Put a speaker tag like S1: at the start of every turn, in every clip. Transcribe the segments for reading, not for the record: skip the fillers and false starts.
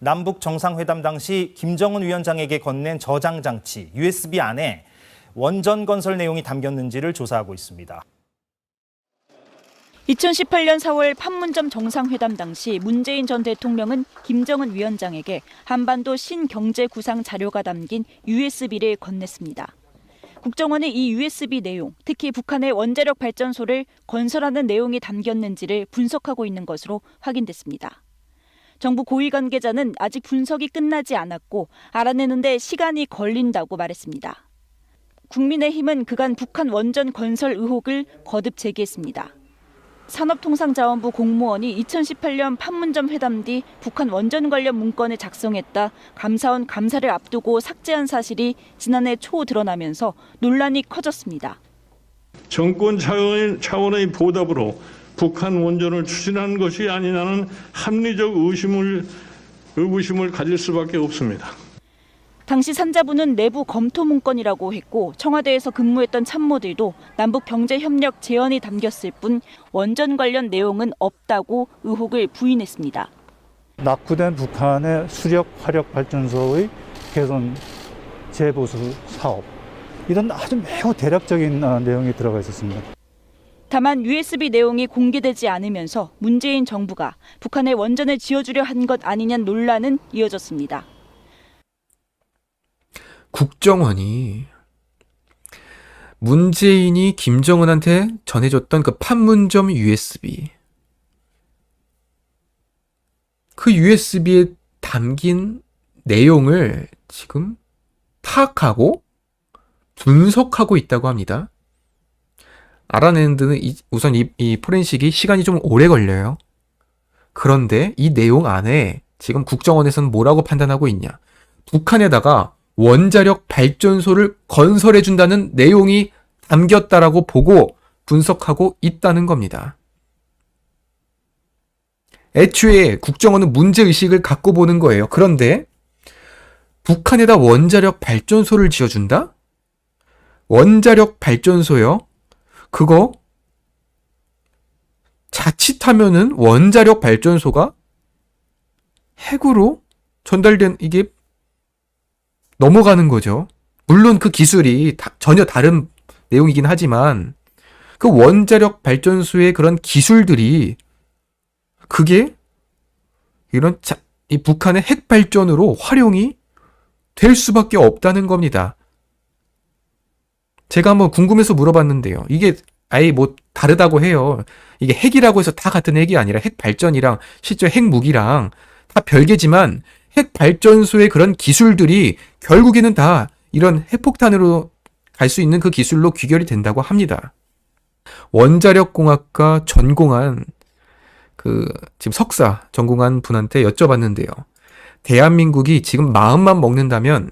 S1: 남북 정상회담 당시 김정은 위원장에게 건넨 저장 장치 USB 안에 원전 건설 내용이 담겼는지를 조사하고 있습니다.
S2: 2018년 4월 판문점 정상회담 당시 문재인 전 대통령은 김정은 위원장에게 한반도 신경제 구상 자료가 담긴 USB를 건넸습니다. 국정원이 이 USB 내용, 특히 북한의 원자력 발전소를 건설하는 내용이 담겼는지를 분석하고 있는 것으로 확인됐습니다. 정부 고위 관계자는 아직 분석이 끝나지 않았고 알아내는데 시간이 걸린다고 말했습니다. 국민의힘은 그간 북한 원전 건설 의혹을 거듭 제기했습니다. 산업통상자원부 공무원이 2018년 판문점 회담 뒤 북한 원전 관련 문건을 작성했다 감사원 감사를 앞두고 삭제한 사실이 지난해 초 드러나면서 논란이 커졌습니다.
S3: 정권 차원의 보답으로 북한 원전을 추진하는 것이 아니냐는 합리적 의구심을 가질 수밖에 없습니다.
S2: 당시 산자부는 내부 검토 문건이라고 했고 청와대에서 근무했던 참모들도 남북 경제협력 제언이 담겼을 뿐 원전 관련 내용은 없다고 의혹을 부인했습니다.
S4: 낙후된 북한의 수력 화력 발전소의 개선 재보수 사업, 이런 아주 매우 대략적인 내용이 들어가 있었습니다.
S2: 다만 USB 내용이 공개되지 않으면서 문재인 정부가 북한에 원전을 지어주려 한 것 아니냐는 논란은 이어졌습니다.
S5: 국정원이 문재인이 김정은한테 전해줬던 그 판문점 USB, 그 USB에 담긴 내용을 지금 파악하고 분석하고 있다고 합니다. 알아내는 데는 우선 이 포렌식이 시간이 좀 오래 걸려요. 그런데 이 내용 안에 지금 국정원에서는 뭐라고 판단하고 있냐. 북한에다가 원자력 발전소를 건설해준다는 내용이 담겼다라고 보고 분석하고 있다는 겁니다. 애초에 국정원은 문제의식을 갖고 보는 거예요. 그런데 북한에다 원자력 발전소를 지어준다? 원자력 발전소요? 그거 자칫하면은 원자력 발전소가 핵으로 전달된 이게 넘어가는 거죠. 물론 그 기술이 전혀 다른 내용이긴 하지만 그 원자력 발전소의 그런 기술들이 그게 이 북한의 핵 발전으로 활용이 될 수밖에 없다는 겁니다. 제가 한번 궁금해서 물어봤는데요. 이게 아예 뭐 다르다고 해요. 이게 핵이라고 해서 다 같은 핵이 아니라 핵 발전이랑 실제 핵 무기랑 다 별개지만 핵 발전소의 그런 기술들이 결국에는 다 이런 핵폭탄으로 갈 수 있는 그 기술로 귀결이 된다고 합니다. 원자력공학과 전공한 지금 석사 전공한 분한테 여쭤봤는데요. 대한민국이 지금 마음만 먹는다면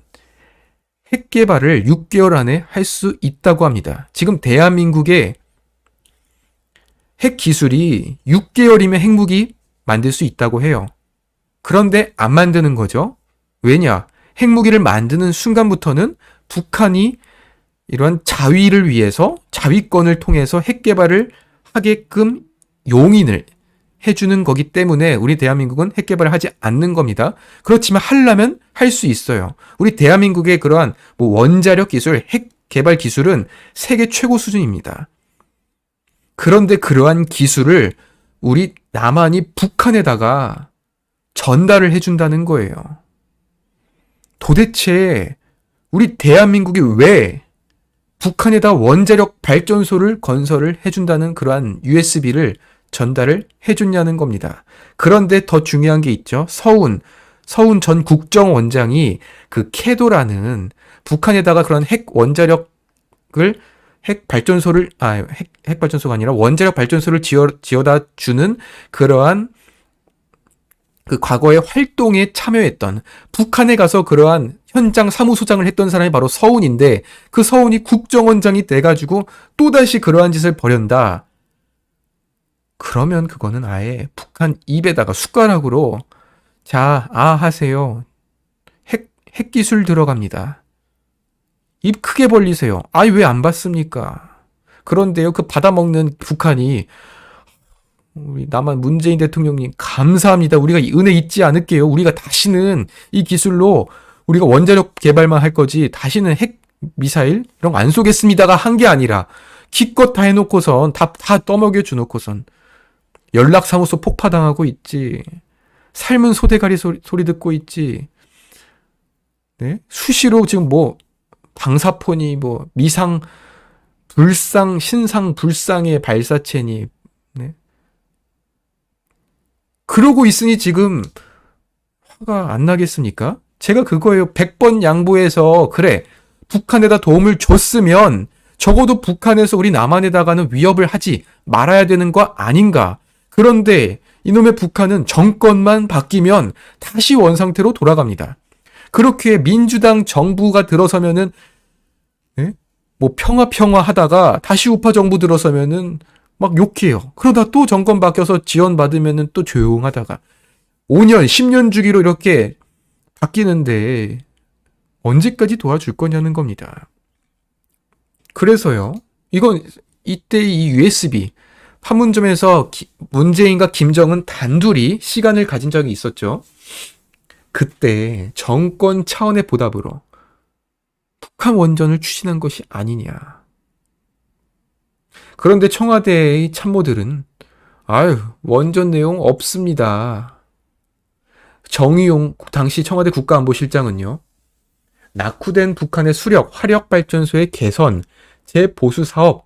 S5: 핵 개발을 6개월 안에 할 수 있다고 합니다. 지금 대한민국의 핵 기술이 6개월이면 핵무기 만들 수 있다고 해요. 그런데 안 만드는 거죠. 왜냐? 핵무기를 만드는 순간부터는 북한이 이러한 자위를 위해서 자위권을 통해서 핵 개발을 하게끔 용인을 해주는 거기 때문에 우리 대한민국은 핵 개발을 하지 않는 겁니다. 그렇지만 하려면 할 수 있어요. 우리 대한민국의 그러한 원자력 기술, 핵 개발 기술은 세계 최고 수준입니다. 그런데 그러한 기술을 우리 남한이 북한에다가 전달을 해준다는 거예요. 도대체 우리 대한민국이 왜 북한에다 원자력 발전소를 건설을 해준다는 그러한 USB를 전달을 해줬냐는 겁니다. 그런데 더 중요한 게 있죠. 서훈 전 국정원장이 그 캐도라는 북한에다가 그런 핵 발전소가 아니라 원자력 발전소를 지어다 주는 그러한 그 과거의 활동에 참여했던, 북한에 가서 그러한 현장 사무소장을 했던 사람이 바로 서훈인데, 그 서훈이 국정원장이 돼가지고 또다시 그러한 짓을 벌였다. 그러면 그거는 아예 북한 입에다가 숟가락으로 자, 하세요. 핵 기술 들어갑니다. 입 크게 벌리세요. 아이, 왜 안 받습니까? 그런데요, 그 받아먹는 북한이 우리 남한 문재인 대통령님 감사합니다. 우리가 이 은혜 잊지 않을게요. 우리가 다시는 이 기술로 우리가 원자력 개발만 할 거지 다시는 핵 미사일 이런 거 안 쏘겠습니다가 한 게 아니라 기껏 다 해놓고선 다 떠먹여 주놓고선 연락사무소 폭파당하고 있지. 삶은 소대가리 소리 듣고 있지. 네? 수시로 지금 뭐 방사포니 뭐 미상 불상 신상 불상의 발사체니 네? 그러고 있으니 지금 화가 안 나겠습니까? 제가 그거예요. 100번 양보해서 그래 북한에다 도움을 줬으면 적어도 북한에서 우리 남한에다가는 위협을 하지 말아야 되는 거 아닌가. 그런데 이놈의 북한은 정권만 바뀌면 다시 원상태로 돌아갑니다. 그렇게 민주당 정부가 들어서면은 네? 뭐 평화 하다가 다시 우파 정부 들어서면은 막 욕해요. 그러다 또 정권 바뀌어서 지원받으면은 또 조용하다가 5년, 10년 주기로 이렇게 바뀌는데 언제까지 도와줄 거냐는 겁니다. 그래서요. 이건 이때 이 USB 판문점에서 문재인과 김정은 단둘이 시간을 가진 적이 있었죠. 그때 정권 차원의 보답으로 북한 원전을 추진한 것이 아니냐. 그런데 청와대의 참모들은 원전 내용 없습니다. 정의용 당시 청와대 국가안보실장은요. 낙후된 북한의 수력, 화력발전소의 개선, 재보수 사업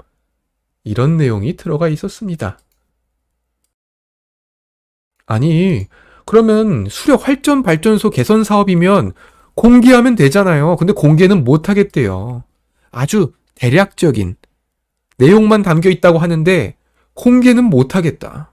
S5: 이런 내용이 들어가 있었습니다. 아니, 그러면 수력 활전 발전소 개선 사업이면 공개하면 되잖아요. 근데 공개는 못 하겠대요. 아주 대략적인 내용만 담겨 있다고 하는데 공개는 못 하겠다.